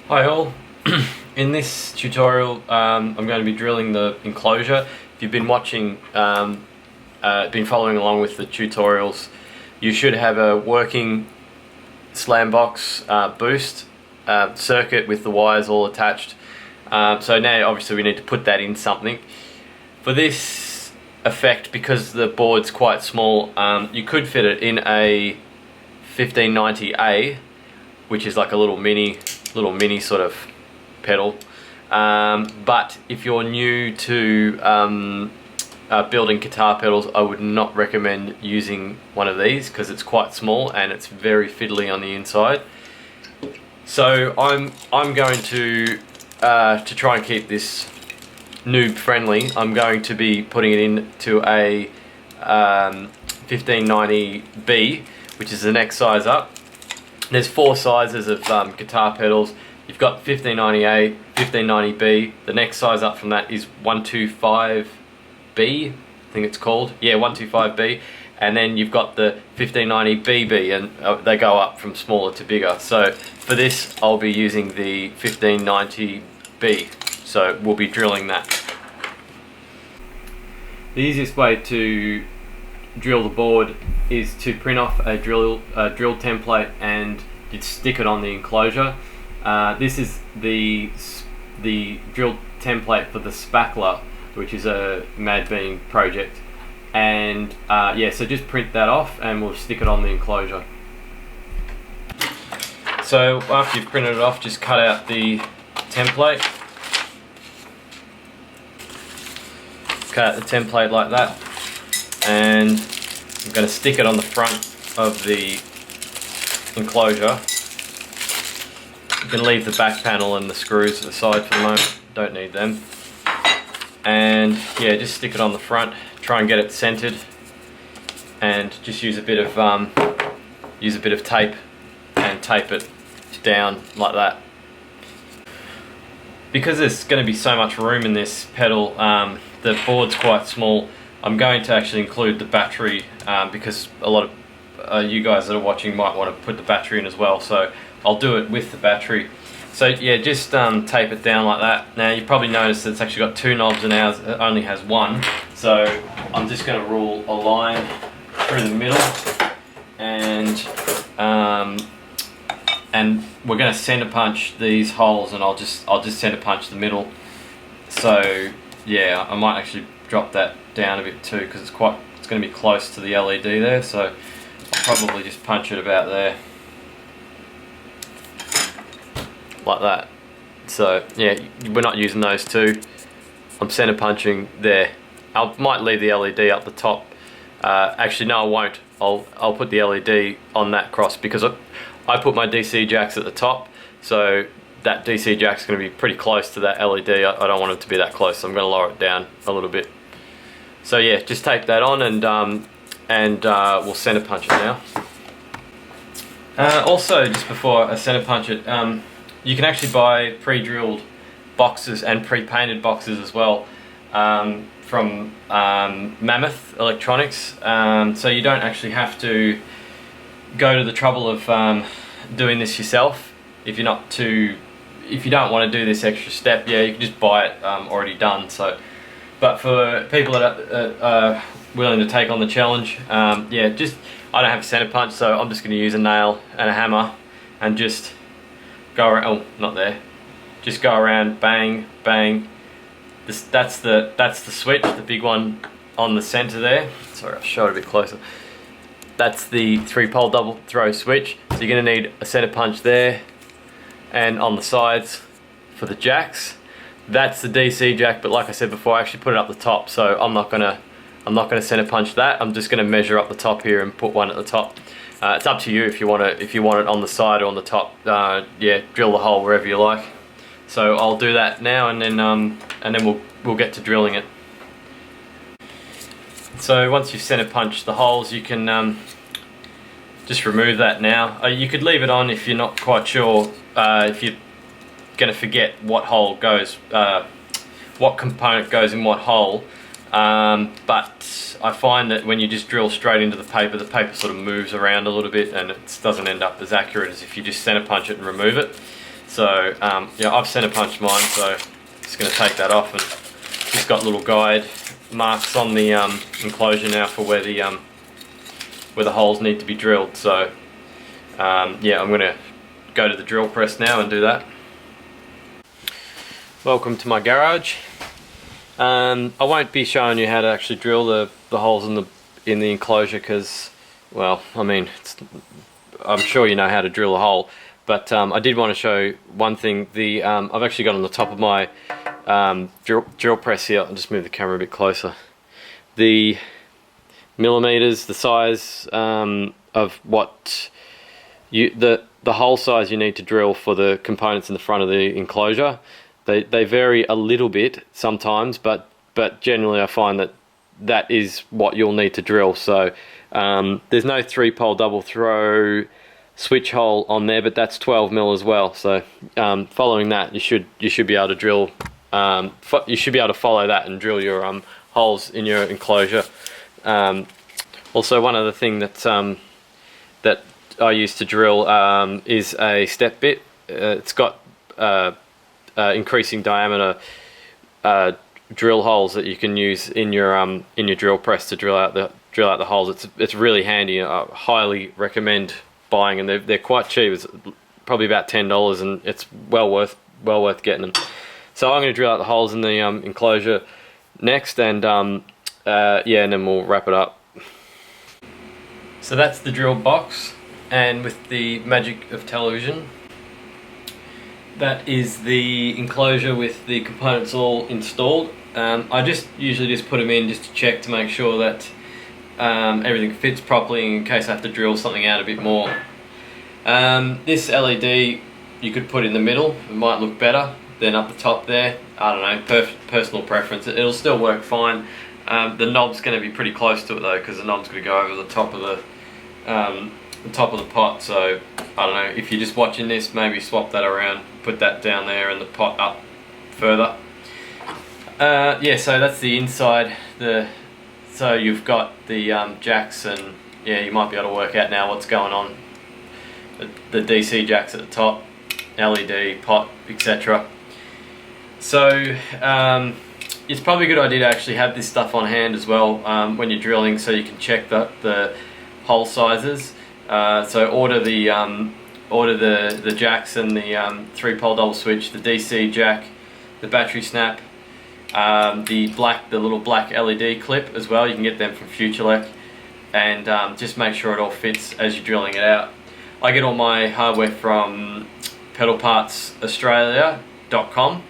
Hi all. In this tutorial I'm going to be drilling the enclosure. If you've been watching, been following along with the tutorials, you should have a working slam box boost circuit with the wires all attached. So now obviously we need to put that in something. For this effect, because the board's quite small, you could fit it in a 1590A, which is like a little mini sort of pedal, but if you're new to building guitar pedals, I would not recommend using one of these because it's quite small and it's very fiddly on the inside. So I'm going to try and keep this noob friendly, I'm going to be putting it into a 1590B, which is the next size up. There's 4 sizes of guitar pedals. You've got 1590A, 1590B. The next size up from that is 125B, I think it's called. Yeah, 125B. And then you've got the 1590BB, and they go up from smaller to bigger. So for this, I'll be using the 1590B. So we'll be drilling that. The easiest way to drill the board is to print off a drill template and you'd stick it on the enclosure. This is the drill template for the spackler, which is a Mad Bean project, and yeah, so just print that off and we'll stick it on the enclosure. So after you've printed it off, just cut out the template. Cut out the template like that, and I'm going to stick it on the front of the enclosure. You can leave the back panel and the screws aside for the moment, don't need them. And yeah, just stick it on the front, try and get it centered, and just use a bit of tape and tape it down like that. Because there's going to be so much room in this pedal, the board's quite small. I'm going to actually include the battery because a lot of you guys that are watching might want to put the battery in as well, so I'll do it with the battery. So yeah, just tape it down like that. Now you probably noticed that it's actually got 2 knobs and ours only has 1, so I'm just going to rule a line through the middle, and we're going to center punch these holes, and I'll just center punch the middle. So yeah, I might actually drop that down a bit too because it's going to be close to the LED there, so I'll probably just punch it about there like that. So yeah, we're not using those 2. I'm center punching there. I might leave the LED up the top. Actually no, I won't. I'll put the LED on that cross because I put my DC jacks at the top, so that DC jack's going to be pretty close to that LED. I don't want it to be that close, so I'm going to lower it down a little bit. So yeah, just tape that on, and we'll center punch it now. Also, just before I center punch it, you can actually buy pre-drilled boxes and pre-painted boxes as well from Mammoth Electronics. So you don't actually have to go to the trouble of doing this yourself if you don't want to do this extra step. Yeah, you can just buy it already done. So, but for people that are willing to take on the challenge, yeah, I don't have a center punch, so I'm just going to use a nail and a hammer and just go around. Oh, not there. Just go around, bang, bang. That's the switch, the big one on the center there. Sorry, I'll show it a bit closer. That's the 3-pole double throw switch. So you're going to need a center punch there, and on the sides for the jacks. That's the DC jack, but like I said before, I actually put it up the top, so I'm not gonna center punch that. I'm just gonna measure up the top here and put one at the top. It's up to you if you want it on the side or on the top. Yeah, drill the hole wherever you like. So I'll do that now, and then we'll get to drilling it. So once you've center punched the holes, you can just remove that now. You could leave it on if you're not quite sure if you're going to forget what hole goes, what component goes in what hole. But I find that when you just drill straight into the paper sort of moves around a little bit and it doesn't end up as accurate as if you just center punch it and remove it. So yeah, I've center punched mine, so just going to take that off, and just got little guide marks on the enclosure now for where the holes need to be drilled. So yeah, I'm going to go to the drill press now and do that. Welcome to my garage. I won't be showing you how to actually drill the holes in the enclosure, because, well, I mean, I'm sure you know how to drill a hole, but I did want to show one thing. I've actually got on the top of my drill press here. I'll just move the camera a bit closer. The millimeters, the size of what the hole size you need to drill for the components in the front of the enclosure. They vary a little bit sometimes, but generally I find that is what you'll need to drill. So there's no 3-pole double throw switch hole on there, but that's 12 mil as well. So following that, you should be able to drill. You should be able to follow that and drill your holes in your enclosure. Also, one other thing that I use to drill is a step bit. It's got increasing diameter drill holes that you can use in your drill press to drill out the holes. It's really handy. I highly recommend buying, and they're quite cheap. It's probably about $10, and it's well worth getting them. So I'm going to drill out the holes in the enclosure next, and yeah, and then we'll wrap it up. So that's the drill box, and with the magic of television, that is the enclosure with the components all installed. I usually just put them in just to check to make sure that everything fits properly in case I have to drill something out a bit more. This LED you could put in the middle. It might look better than up the top there. I don't know, personal preference. It'll still work fine. The knob's going to be pretty close to it though, because the knob's going to go over the top of the pot. So I don't know, if you're just watching this, maybe swap that around, put that down there and the pot up further. Yeah, so that's the inside. So you've got the jacks, and yeah, you might be able to work out now what's going on. The DC jacks at the top, LED, pot, etc. So it's probably a good idea to actually have this stuff on hand as well when you're drilling, so you can check the hole sizes. So order the jacks and the 3-pole double switch, the DC jack, the battery snap, the little black LED clip as well. You can get them from Futurelec, and just make sure it all fits as you're drilling it out. I get all my hardware from pedalpartsaustralia.com.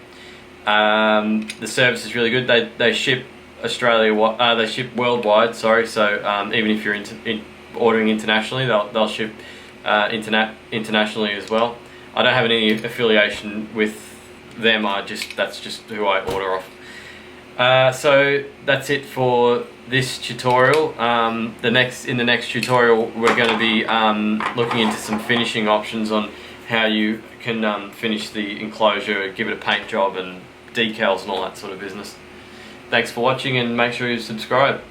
The service is really good. They ship they ship worldwide. Sorry, so even if you're ordering internationally, they'll ship internationally as well. I don't have any affiliation with them. That's just who I order off. So that's it for this tutorial. In the next tutorial, we're going to be looking into some finishing options on how you can finish the enclosure, give it a paint job and decals and all that sort of business. Thanks for watching, and make sure you subscribe.